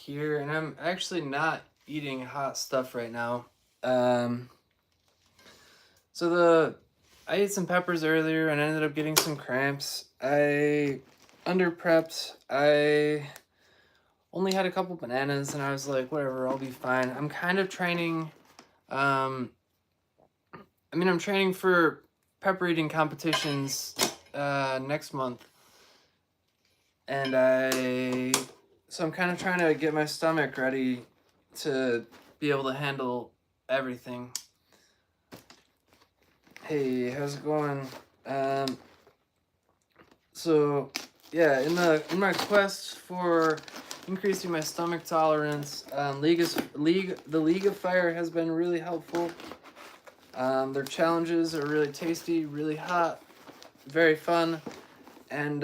here, and I'm actually not eating hot stuff right now. Um, I ate some peppers earlier and I ended up getting some cramps. I under prepped. I only had a couple bananas and I was like, whatever, I'll be fine. I'm kind of training. Um, I'm training for pepper eating competitions next month, and so I'm kind of trying to get my stomach ready to be able to handle everything. Hey, how's it going? So yeah, in my quest for increasing my stomach tolerance, the League of Fire has been really helpful. Their challenges are really tasty, really hot, very fun, and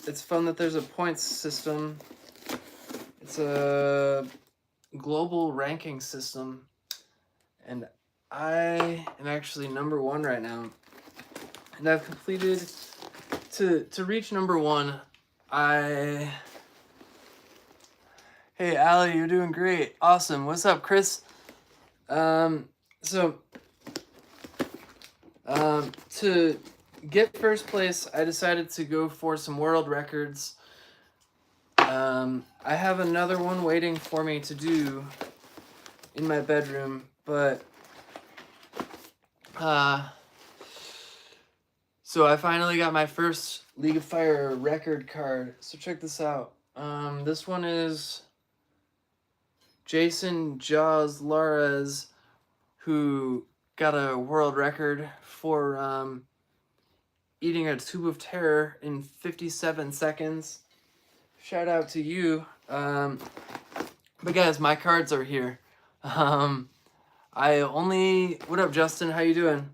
it's fun that there's a points system. It's a global ranking system, and I am actually number 1 right now. And I've completed to reach number 1. Hey Allie, you're doing great. Awesome. What's up, Chris? To get first place, I decided to go for some world records. I have another one waiting for me to do in my bedroom, but so I finally got my first League of Fire record card. So check this out. This one is Jason Jaws Lares, who got a world record for eating a tube of terror in 57 seconds. Shout out to you. But guys, my cards are here. What up, Justin? How you doing?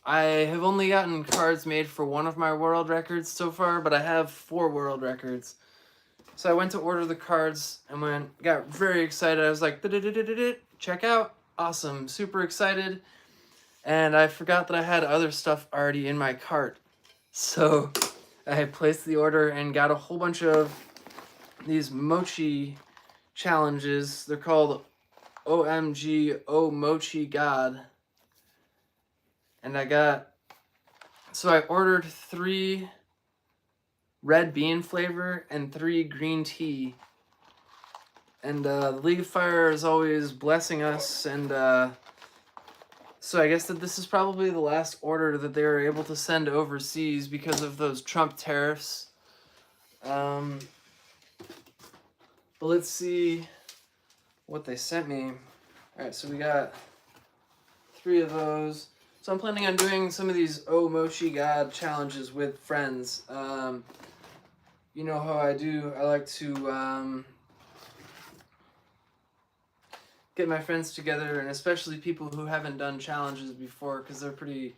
I have only gotten cards made for one of my world records so far, but I have 4 world records. So I went to order the cards and got very excited. I was like, check out. Awesome. Super excited. And I forgot that I had other stuff already in my cart. So I placed the order and got a whole bunch of these mochi challenges. They're called OMG Oh Mochi God. And I ordered 3 red bean flavor and 3 green tea. And the League of Fire is always blessing us, and so I guess that this is probably the last order that they were able to send overseas because of those Trump tariffs. But let's see what they sent me. Alright, so we got 3 of those. So I'm planning on doing some of these Oh Mochi God challenges with friends. You know how I do. I like to get my friends together, and especially people who haven't done challenges before, because they're pretty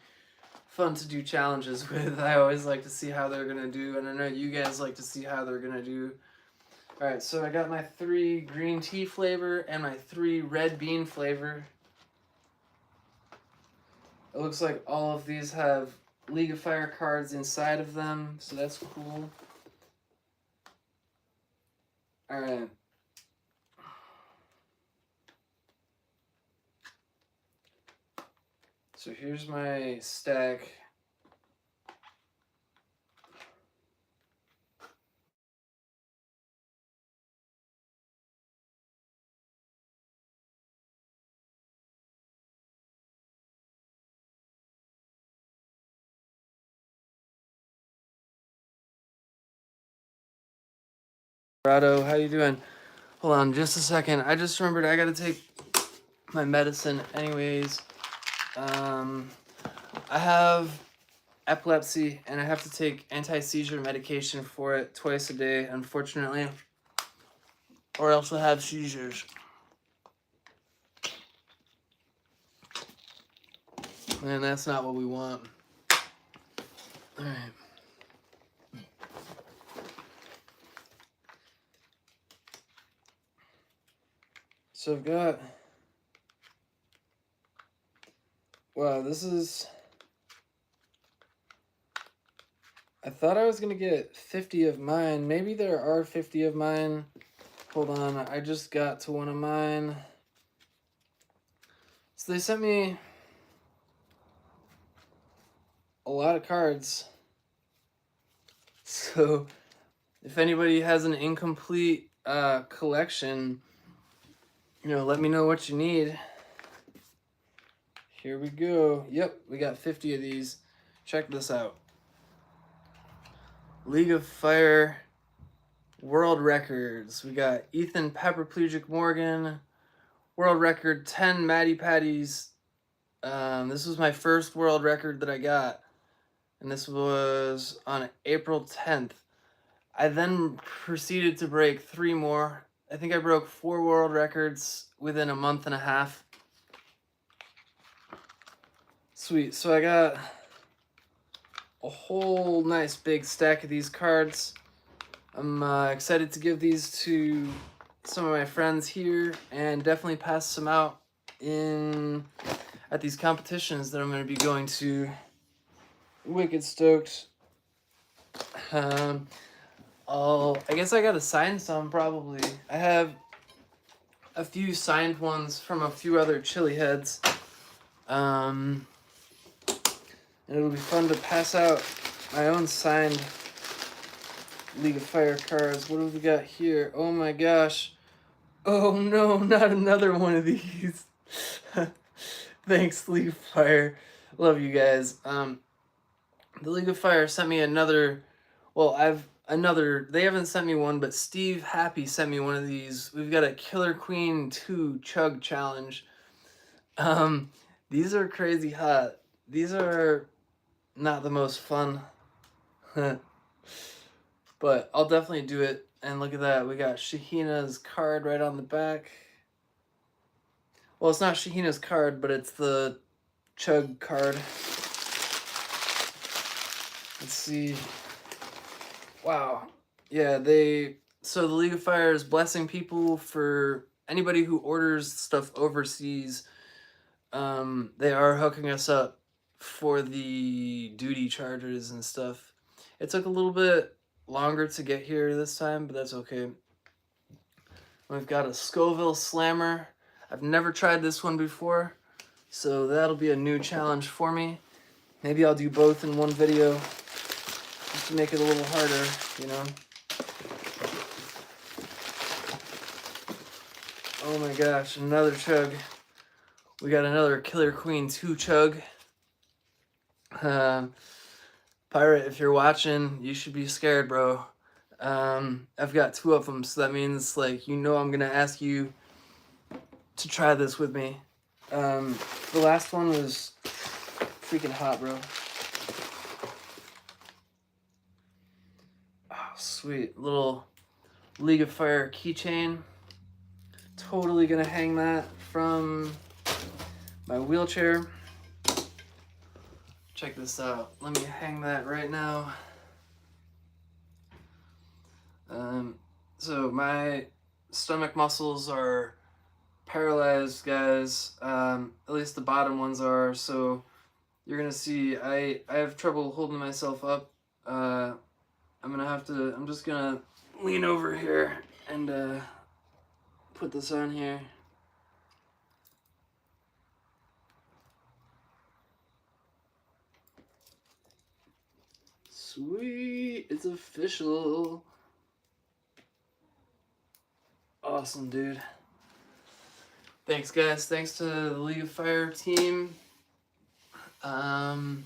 fun to do challenges with. I always like to see how they're going to do, and I know you guys like to see how they're going to do. Alright, so I got my 3 green tea flavor and my 3 red bean flavor. It looks like all of these have League of Fire cards inside of them, so that's cool. Alright. So here's my stack. Rado, how you doing? Hold on just a second. I just remembered I gotta take my medicine anyways. I have epilepsy and I have to take anti-seizure medication for it twice a day, unfortunately, or else I'll have seizures. And that's not what we want. Alright. So I've got... Wow, this is... I thought I was going to get 50 of mine. Maybe there are 50 of mine. Hold on, I just got to one of mine. So they sent me a lot of cards. So if anybody has an incomplete collection, you know, let me know what you need. Here we go. Yep, we got 50 of these. Check this out. League of Fire world records. We got Ethan Paraplegic Morgan, world record 10 Matty Patties. This was my first world record that I got, and this was on April 10th. I then proceeded to break 3 more. I think I broke 4 world records within a month and a half. Sweet. So I got a whole nice big stack of these cards. I'm excited to give these to some of my friends here and definitely pass some out at these competitions that I'm going to be going to. Wicked stoked. I guess I gotta sign some probably. I have a few signed ones from a few other chili heads. And it'll be fun to pass out my own signed League of Fire cards. What have we got here? Oh my gosh. Oh no, not another one of these. Thanks, League of Fire. Love you guys. The League of Fire sent me another. Well, they haven't sent me one, but Steve Happy sent me one of these. We've got a Killer Queen 2 Chug Challenge. These are crazy hot. These are not the most fun. But I'll definitely do it. And look at that. We got Shahina's card right on the back. Well, it's not Shahina's card, but it's the Chug card. Let's see. Wow. Yeah, so the League of Fire is blessing people for anybody who orders stuff overseas. They are hooking us up for the duty charges and stuff. It took a little bit longer to get here this time, but that's okay. We've got a Scoville Slammer. I've never tried this one before, so that'll be a new challenge for me. Maybe I'll do both in one video just to make it a little harder, you know? Oh my gosh, another chug. We got another Killer Queen 2 chug. Pirate, if you're watching, you should be scared, bro. I've got 2 of them, so that means, like, you know I'm gonna ask you to try this with me. The last one was freaking hot, bro. Oh, sweet. Little League of Fire keychain. Totally gonna hang that from my wheelchair. Check this out. Let me hang that right now. So my stomach muscles are paralyzed, guys. At least the bottom ones are. So you're gonna see I have trouble holding myself up. I'm just gonna lean over here and put this on here. Sweet, it's official. Awesome, dude. Thanks, guys. Thanks to the League of Fire team. And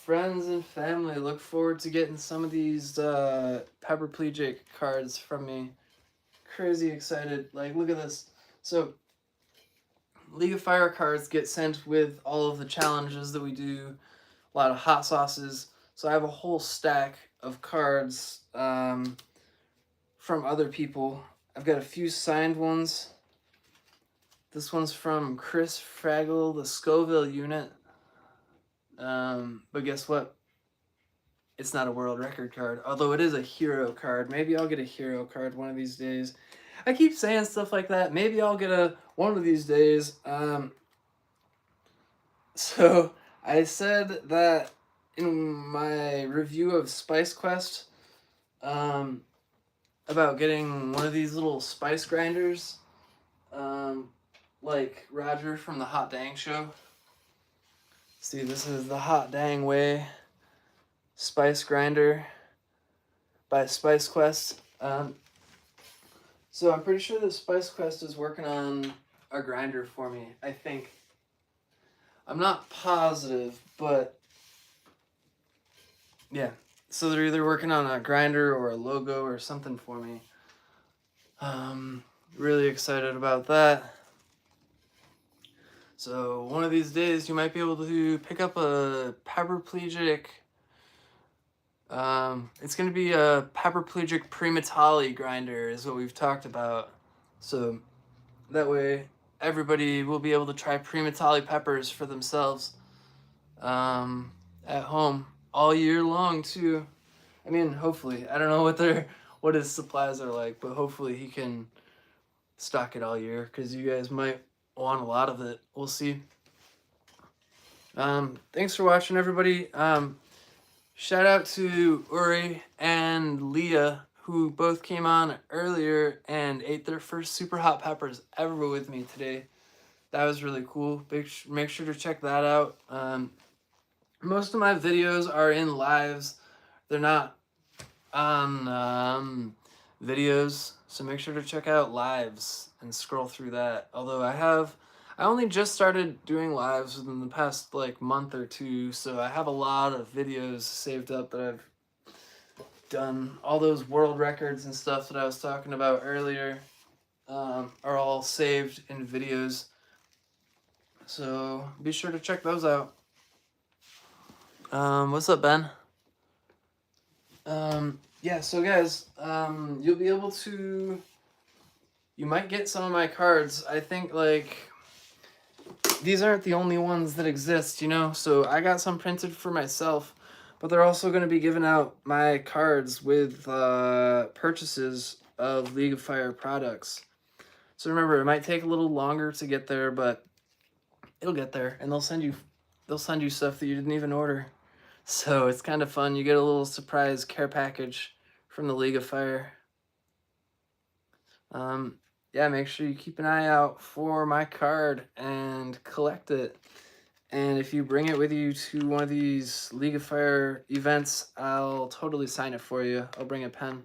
friends and family. Look forward to getting some of these paraplegic cards from me. Crazy excited. Like, look at this. So, League of Fire cards get sent with all of the challenges that we do. A lot of hot sauces. So I have a whole stack of cards from other people. I've got a few signed ones. This one's from Chris Fraggle, the Scoville unit. But guess what? It's not a world record card, although it is a hero card. Maybe I'll get a hero card one of these days. I keep saying stuff like that. Maybe I'll get one of these days. So I said that in my review of Spice Quest about getting one of these little spice grinders, like Roger from the Hot Dang Show. See, this is the Hot Dang Way spice grinder by Spice Quest. So I'm pretty sure that Spice Quest is working on a grinder for me, I think. I'm not positive, but yeah. So they're either working on a grinder or a logo or something for me. Really excited about that. So one of these days you might be able to pick up a paraplegic. It's going to be a paraplegic pre-metalli grinder is what we've talked about. So that way everybody will be able to try pre-metalli peppers for themselves at home all year long too. I mean, hopefully. I don't know what his supplies are like, but hopefully he can stock it all year because you guys might want a lot of it. We'll see. Thanks for watching, everybody. Shout out to Uri and Leah, who both came on earlier and ate their first super hot peppers ever with me today. That was really cool. Make sure to check that out. Most of my videos are in lives. They're not on videos, so make sure to check out lives and scroll through that. Although I only just started doing lives within the past like month or two, so I have a lot of videos saved up that I've done. All those world records and stuff that I was talking about earlier are all saved in videos, so be sure to check those out. What's up, Ben? Yeah, so guys, you'll be able to, you might get some of my cards. I think, like, these aren't the only ones that exist, you know? So I got some printed for myself, but they're also going to be giving out my cards with purchases of League of Fire products. So remember, it might take a little longer to get there, but it'll get there, and they'll send you stuff that you didn't even order. So it's kind of fun. You get a little surprise care package from the League of Fire. Yeah, make sure you keep an eye out for my card and collect it. And if you bring it with you to one of these League of Fire events, I'll totally sign it for you. I'll bring a pen.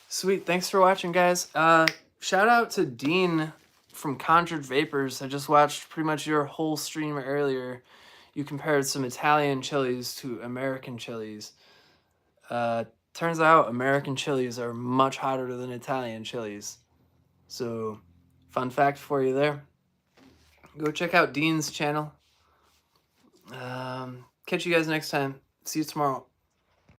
Sweet. Thanks for watching, guys. Shout out to Dean from Conjured-Vaporz. I just watched pretty much your whole stream earlier. You compared some Italian chilies to American chilies. Turns out American chilies are much hotter than Italian chilies. So, fun fact for you there. Go check out Dean's channel. Catch you guys next time. See you tomorrow.